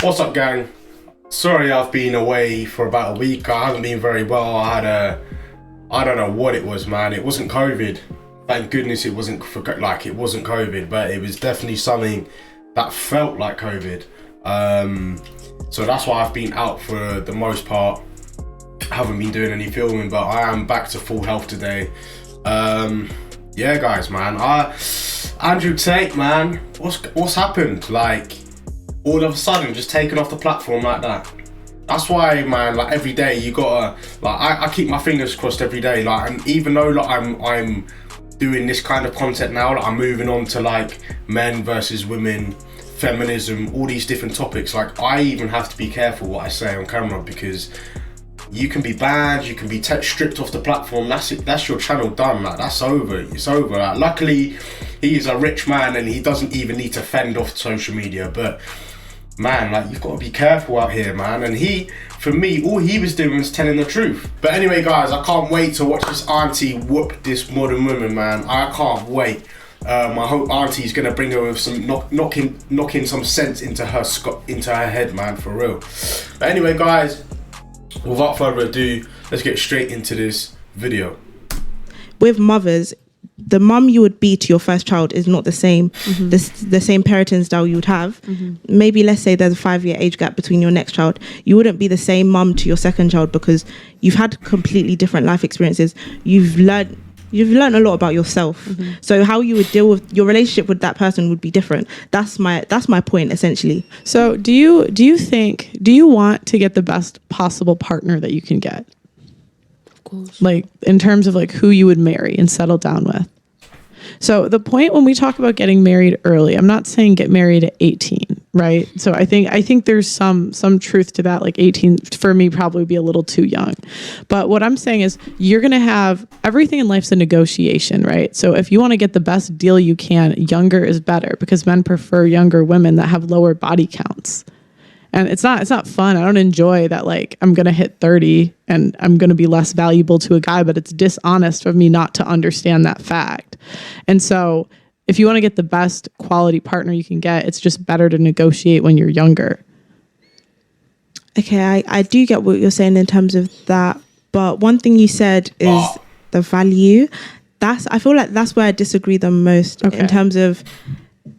What's up, gang? Sorry I've been away for about a week. I haven't been very well. I don't know what it was, man. It wasn't COVID. Thank goodness it wasn't COVID, but it was definitely something that felt like COVID. So that's why I've been out for the most part. Haven't been doing any filming, but I am back to full health today. Yeah, guys, man. Andrew Tate, man. What's happened? Like, all of a sudden, just taken off the platform like that. That's why, man. Like, every day you gotta, like, I keep my fingers crossed every day. Like, and even though like I'm doing this kind of content now, like, I'm moving on to like men versus women, feminism, all these different topics. Like, I even have to be careful what I say on camera, because you can be banned, you can be stripped off the platform. That's it. That's your channel done. Like, that's over. It's over. Like, luckily, he is a rich man and he doesn't even need to fend off social media. But man, like, you've got to be careful out here, man. And for me, all he was doing was telling the truth. But anyway, guys, I can't wait to watch this auntie whoop this modern woman, man. I can't wait. I hope Auntie's gonna bring her with some knocking some sense into her head, man, for real. But anyway, guys, without further ado, let's get straight into this video. With mothers, the mum you would be to your first child is not the same. The same parenting style you would have. Maybe let's say there's a 5-year age gap between your next child. You wouldn't be the same mum to your second child, because you've had completely different life experiences. You've learned a lot about yourself. So how you would deal with your relationship with that person would be different. That's my point, essentially. So do you want to get the best possible partner that you can get? Of course. Like, in terms of like who you would marry and settle down with. So the point when we talk about getting married early, I'm not saying get married at 18, right? So I think there's some truth to that. Like, 18 for me probably would be a little too young. But what I'm saying is, you're going to have everything in life's a negotiation, right? So if you want to get the best deal you can, younger is better, because men prefer younger women that have lower body counts. And it's not fun. I don't enjoy that, like, I'm going to hit 30 and I'm going to be less valuable to a guy, but it's dishonest of me not to understand that fact. And so if you want to get the best quality partner you can get, it's just better to negotiate when you're younger. Okay, I do get what you're saying in terms of that. But one thing you said is the value. I feel like that's where I disagree the most. Okay. In terms of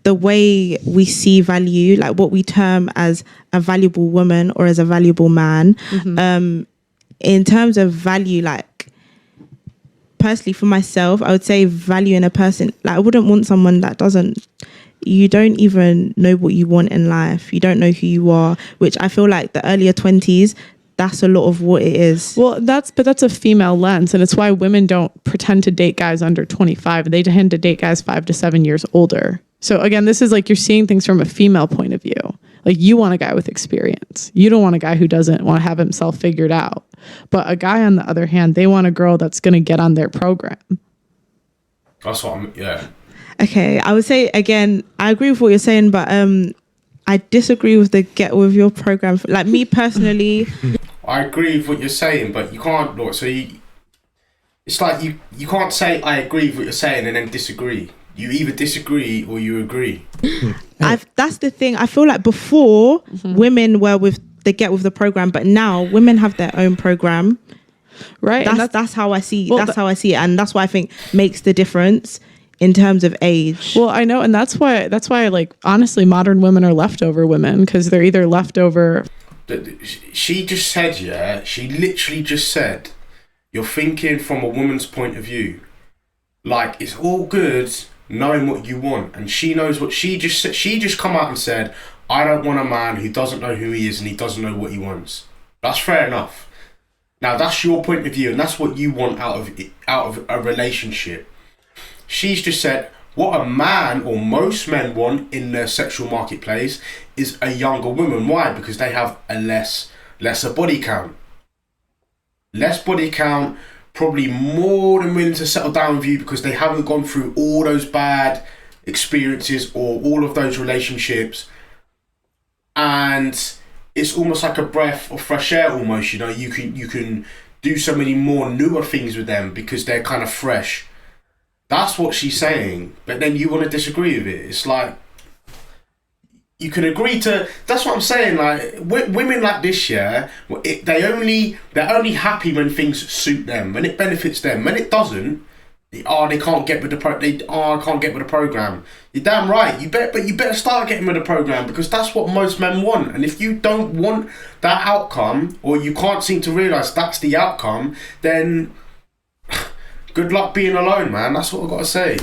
the way we see value, like what we term as a valuable woman or as a valuable man. In terms of value, like, personally for myself, I would say value in a person, like, I wouldn't want someone that you don't even know what you want in life. You don't know who you are, which I feel like the earlier 20s, that's a lot of what it is. Well, that's a female lens, and it's why women don't pretend to date guys under 25. They tend to date guys 5 to 7 years older. So again, this is like, you're seeing things from a female point of view. Like, you want a guy with experience. You don't want a guy who doesn't want to have himself figured out. But a guy, on the other hand, they want a girl that's going to get on their program. That's what yeah. Okay, I would say, again, I agree with what you're saying, but I disagree with the get with your program. Like, me personally, I agree with what you're saying, but you can't look. So it's like you can't say I agree with what you're saying and then disagree. You either disagree or you agree. That's the thing. I feel like before women were with the get with the program, but now women have their own program. Right. That's how I see. Well, how I see it, and that's what I think makes the difference in terms of age. Well, I know, and that's why like, honestly, modern women are leftover women, because they're either leftover. She just said, yeah. She literally just said, you're thinking from a woman's point of view. Like, it's all good knowing what you want, and she knows what she just said. She just come out and said, I don't want a man who doesn't know who he is and he doesn't know what he wants. That's fair enough. Now, that's your point of view, and that's what you want out of a relationship. She's just said, what a man or most men want in the sexual marketplace is a younger woman. Why? Because they have a lesser body count. Less body count, probably more than willing to settle down with you because they haven't gone through all those bad experiences or all of those relationships. And it's almost like a breath of fresh air almost, you know. You can do so many more newer things with them because they're kind of fresh. That's what she's saying. But then you want to disagree with it. It's like, you can agree to. That's what I'm saying. Like women like this, yeah. They're only happy when things suit them, when it benefits them. When it doesn't, they can't get with the I can't get with the program. You're damn right. You better start getting with the program, because that's what most men want. And if you don't want that outcome, or you can't seem to realise that's the outcome, then good luck being alone, man. That's what I've got to say.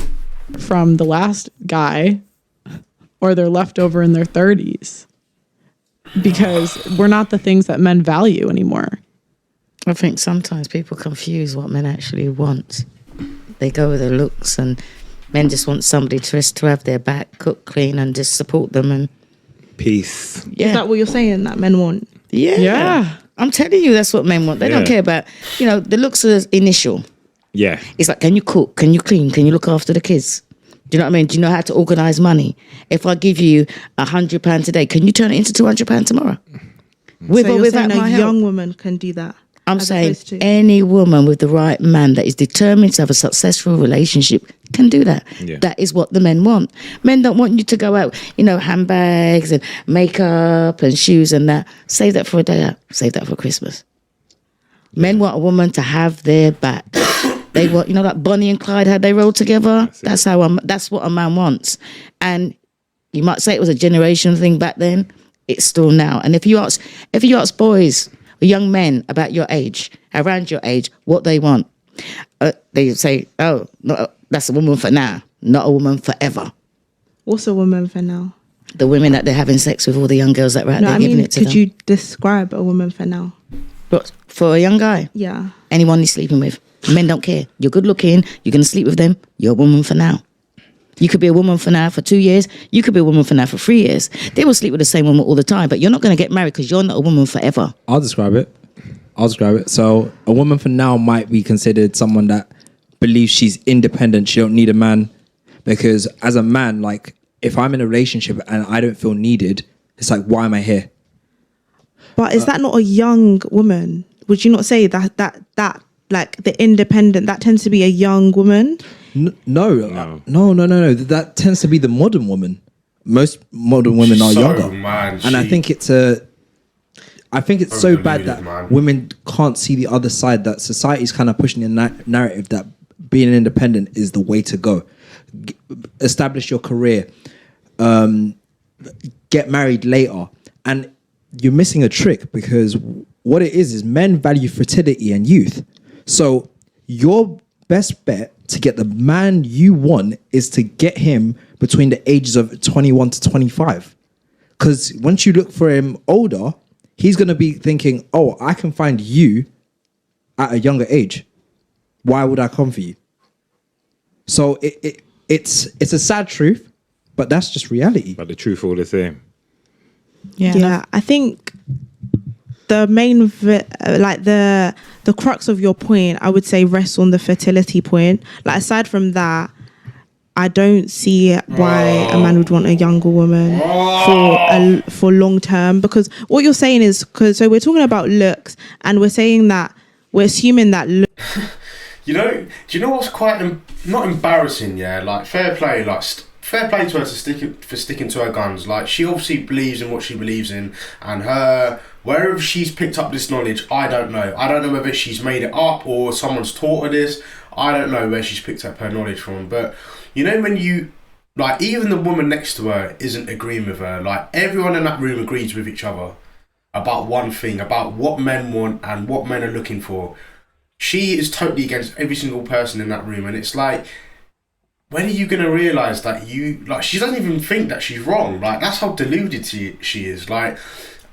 From the last guy, or they're left over in their 30s, because we're not the things that men value anymore. I think sometimes people confuse what men actually want. They go with their looks, and men just want somebody to have their back, cook, clean, and just support them. And peace. yeah, Is that what you're saying that men want? yeah. I'm telling you, that's what men want. They don't care about, the looks are initial. Yeah. It's like, can you cook? Can you clean? Can you look after the kids? Do you know what I mean? Do you know how to organise money? If I give you £100 today, can you turn it into £200 tomorrow? With So or you're without saying my a help? young woman can do that? I'm as saying opposed to- any woman with the right man that is determined to have a successful relationship can do that. Yeah. That is what the men want. Men don't want you to go out, handbags and makeup and shoes and that. Save that for a day out. Save that for Christmas. Men want a woman to have their back. They want, like Bonnie and Clyde, how they rolled together. That's what a man wants. And you might say it was a generation thing back then. It's still now. And if you ask boys or young men about your age, around your age, what they want, they say, "Oh, no, that's a woman for now, not a woman forever." What's a woman for now? The women that they're having sex with, all the young girls that are out No, there I giving mean, it to could them. you describe a woman for now? But for a young guy, Yeah. anyone he's sleeping with, men don't care. You're good looking, you're going to sleep with them, you're a woman for now. You could be a woman for now for 2 years. You could be a woman for now for 3 years. They will sleep with the same woman all the time, but you're not going to get married because you're not a woman forever. I'll describe it. So a woman for now might be considered someone that believes she's independent. She don't need a man, because as a man, like if I'm in a relationship and I don't feel needed, it's like, why am I here? But is that not a young woman? Would you not say that like the independent, that tends to be a young woman? No. That tends to be the modern woman. Most modern women are So, younger, man, and I she- think it's so bad Overrated, that man. women can't see the other side. That society's kind of pushing the narrative that being independent is the way to go. Establish your career, get married later, and you're missing a trick, because what it is men value fertility and youth. So your best bet to get the man you want is to get him between the ages of 21 to 25. Because once you look for him older, he's going to be thinking, oh, I can find you at a younger age. Why would I come for you? So it's a sad truth, but that's just reality. But the truth all the same. Yeah, I think the main the crux of your point, I would say, rests on the fertility point. Like, aside from that, I don't see why a man would want a younger woman for long term, because what you're saying is, so we're talking about looks, and we're saying that we're assuming that Do you know what's quite not embarrassing? Yeah, like fair play, fair play to her for sticking to her guns. Like, she obviously believes in what she believes in, and wherever she's picked up this knowledge, I don't know. I don't know whether she's made it up or someone's taught her this. I don't know where she's picked up her knowledge from. But when you, like, even the woman next to her isn't agreeing with her. Like, everyone in that room agrees with each other about one thing, about what men want and what men are looking for. She is totally against every single person in that room, and it's like, when are you going to realise that she doesn't even think that she's wrong? Like, that's how deluded she is. Like,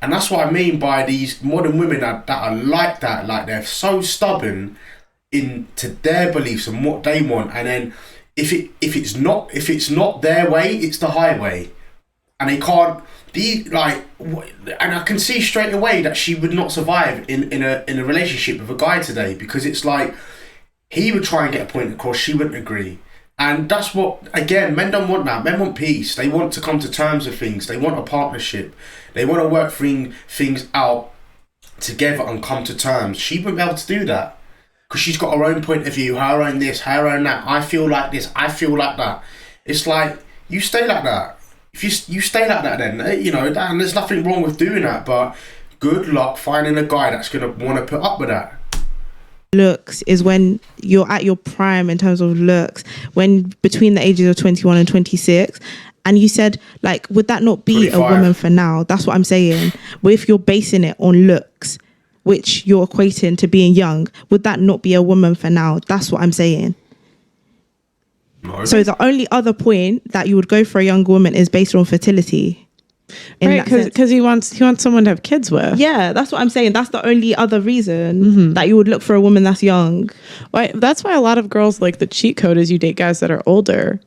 and that's what I mean by these modern women that are like that. Like, they're so stubborn into their beliefs and what they want, and then if it's not their way, it's the highway, and they can't be like. And I can see straight away that she would not survive in a relationship with a guy today, because it's like, he would try and get a point across, she wouldn't agree. And that's what, again, men don't want that. Men want peace. They want to come to terms with things. They want a partnership. They want to work things out together and come to terms. She wouldn't be able to do that, because she's got her own point of view, her own this, her own that. I feel like this, I feel like that. It's like, you stay like that. If you stay like that, then, and there's nothing wrong with doing that, but good luck finding a guy that's going to want to put up with that. Looks is when you're at your prime in terms of looks, when between the ages of 21 and 26. And you said, like, would that not be 25. a woman for now? That's what I'm saying. But if you're basing it on looks, which you're equating to being young, would that not be a woman for now? That's what I'm saying. No. So the only other point that you would go for a young woman is based on fertility. Right, because he wants someone to have kids with. Yeah, that's what I'm saying. That's the only other reason that you would look for a woman that's young. Well, that's why a lot of girls like the cheat code is you date guys that are older,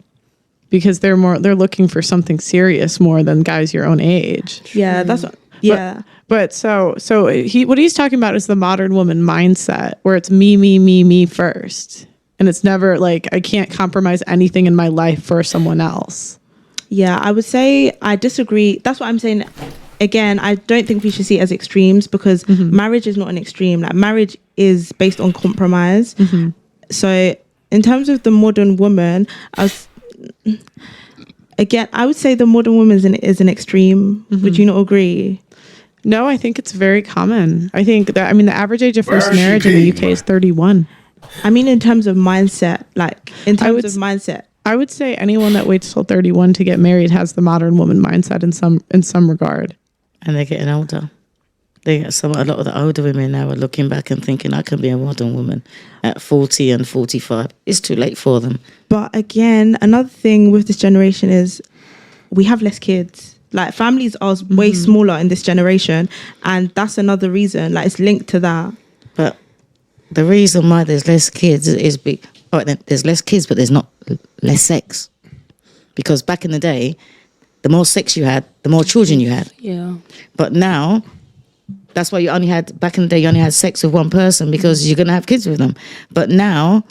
because they're looking for something serious more than guys your own age. Yeah, that's what. Yeah. But so what he's talking about is the modern woman mindset, where it's me first. And it's never like, I can't compromise anything in my life for someone else. Yeah, I would say I disagree. That's what I'm saying. Again, I don't think we should see it as extremes, because marriage is not an extreme. Like, marriage is based on compromise. So in terms of the modern woman, I would say the modern woman is an extreme. Would you not agree? No, I think it's very common. I think that, the average age of first marriage in the UK is 31. I mean, in terms of mindset, mindset. I would say anyone that waits till 31 to get married has the modern woman mindset in some regard. And they're getting older. A lot of the older women now are looking back and thinking, I can be a modern woman at 40 and 45. It's too late for them. But again, another thing with this generation is we have less kids. Like, families are way smaller in this generation, and that's another reason. Like, it's linked to that. But the reason why there's less kids is there's less kids, but there's not less sex. Because back in the day, the more sex you had, the more children you had. Yeah. But now, that's why back in the day, you only had sex with one person, because you're going to have kids with them. But now,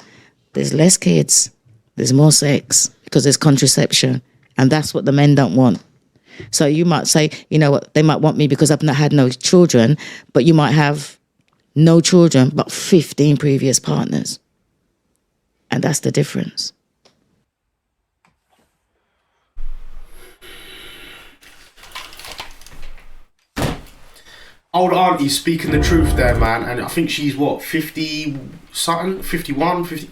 there's less kids, there's more sex, because there's contraception. And that's what the men don't want. So you might say, you know what, they might want me because I've not had no children, but you might have no children, but 15 previous partners. And that's the difference. Old Aunty speaking the truth there, man. And I think she's, 50 something? 51, 50.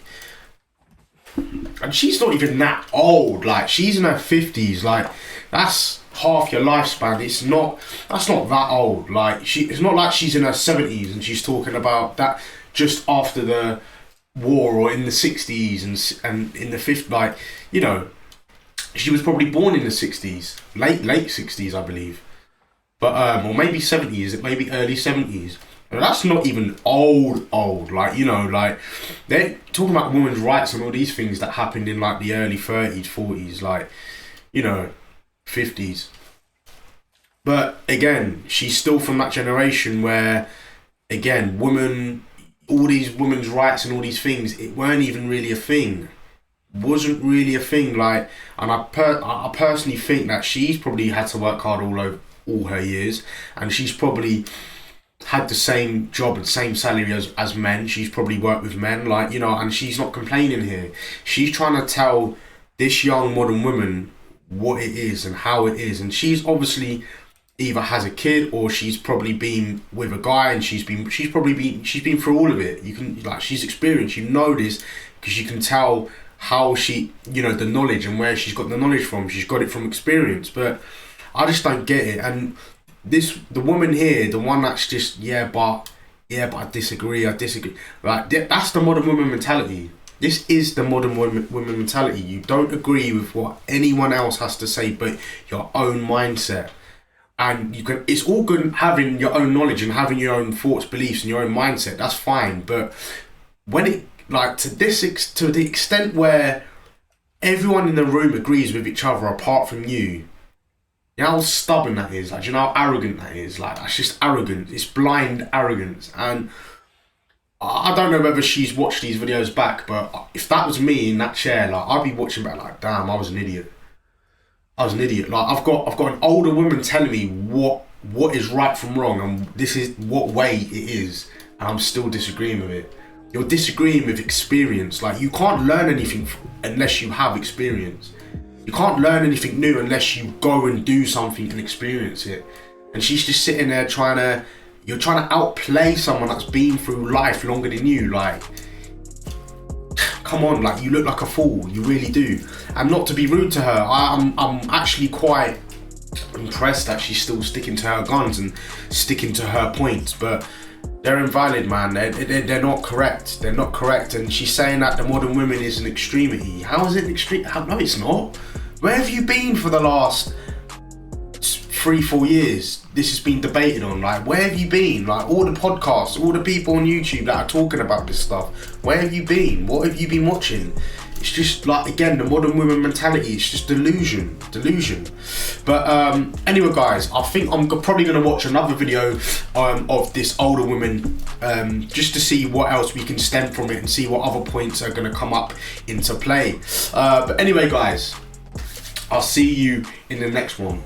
And she's not even that old. Like, she's in her 50s. Like, that's half your lifespan. That's not that old. Like, it's not like she's in her 70s and she's talking about that just after the war, or in the 60s and in the 50s. Like, she was probably born in the 60s, late 60s, I believe. But or maybe 70s, maybe early 70s. And that's not even old. Like, like, they're talking about women's rights and all these things that happened in, like, the early 30s, 40s, like, 50s. But again, she's still from that generation where, again, all these women's rights and all these things, it weren't even really a thing. Wasn't really a thing. Like, and I personally think that she's probably had to work hard all her years, and she's probably had the same job and same salary as men. She's probably worked with men, like, and she's not complaining here. She's trying to tell this young modern woman what it is and how it is, and she's obviously either has a kid or she's probably been with a guy, and she's been through all of it. You can, like, she's experienced, this, because you can tell how she, the knowledge and where she's got the knowledge from. She's got it from experience. But I just don't get it. And the woman here, the one that's just, but I disagree. Like, that's the modern woman mentality. This is the modern woman mentality. You don't agree with what anyone else has to say, but your own mindset. And it's all good having your own knowledge and having your own thoughts, beliefs, and your own mindset. That's fine. But when it, like, to the extent where everyone in the room agrees with each other apart from you, you know how stubborn that is? Like, you know how arrogant that is? Like, that's just arrogant. It's blind arrogance. And I don't know whether she's watched these videos back, but if that was me in that chair, like, I'd be watching back like, damn, I was an idiot. Like, I've got an older woman telling me what is right from wrong, and this is what way it is, and I'm still disagreeing with it. You're disagreeing with experience. Like, you can't learn anything unless you have experience. You can't learn anything new unless you go and do something and experience it. And she's just sitting there you're trying to outplay someone that's been through life longer than you. Like, come on, like, you look like a fool, you really do. And not to be rude to her, I'm actually quite impressed that she's still sticking to her guns and sticking to her points, but they're invalid, man. They're not correct. They're not correct. And she's saying that the modern woman is an extremity. How is it an extreme? No, it's not. Where have you been for the last 3-4 years? This has been debated on. Like, where have you been? Like, all the podcasts, all the people on YouTube that are talking about this stuff, where have you been? What have you been watching? It's just like, again, the modern woman mentality. It's just delusion. But anyway, guys, I think I'm probably going to watch another video of this older woman, just to see what else we can stem from it and see what other points are going to come up into play. But anyway, guys, I'll see you in the next one.